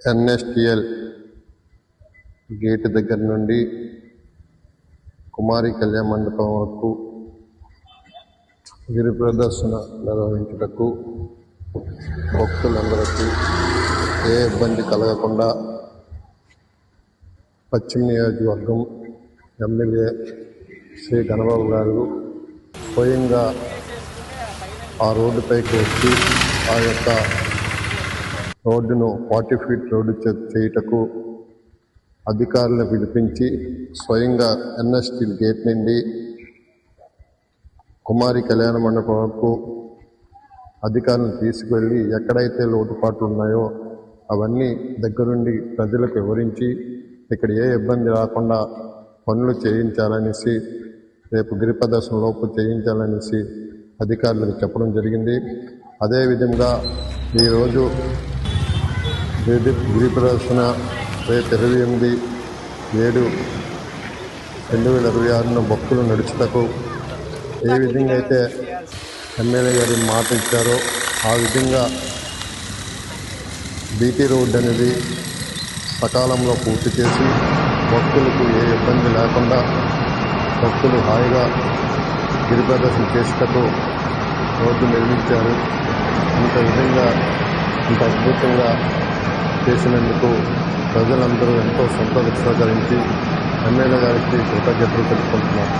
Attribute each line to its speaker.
Speaker 1: NSTL gate దగ్గర నుండి కుమారి కళ్యాణ మండపం వరకు గిరి ప్రదర్శన నిర్వహించుటకు భక్తులందరికీ ఏ ఇబ్బంది కలగకుండా పశ్చిమ నియోజకవర్గం ఎమ్మెల్యే శ్రీ గణబాబు గారు స్వయంగా ఆ రోడ్డుపైకి వచ్చి ఆ యొక్క రోడ్డును 40 ఫీట్ రోడ్డు చేయుటకు అధికారులను పిలిపించి స్వయంగా ఎన్ఎస్టిఎల్ గేట్ నుండి కుమారి కళ్యాణ మండపం వరకు అధికారులను తీసుకువెళ్ళి ఎక్కడైతే లోటుపాట్లు ఉన్నాయో అవన్నీ దగ్గరుండి ప్రజలకు వివరించి ఇక్కడ ఏ ఇబ్బంది రాకుండా పనులు చేయించాలనేసి రేపు గిరి ప్రదర్శన లోపు చేయించాలనేసి అధికారులకు చెప్పడం జరిగింది. అదేవిధంగా ఈరోజు గిరి ప్రదర్శన రేపు 28/7/2026 భక్తులు నడుచుటకు ఏ విధంగా అయితే ఎమ్మెల్యే గారు మాట ఇచ్చారో ఆ విధంగా బీటీ రోడ్ అనేది సకాలంలో పూర్తి చేసి భక్తులకు ఏ ఇబ్బంది లేకుండా భక్తులు హాయిగా గిరి ప్రదర్శన చేసేటకు రోడ్డు నిర్మించారు. ఇంత విధంగా ఇంత అద్భుతంగా చేసినందుకు ప్రజలందరూ ఎంతో సంతోషకరించి ఎమ్మెల్యే గారికి కృతజ్ఞతలు తెలుపుకుంటున్నారు.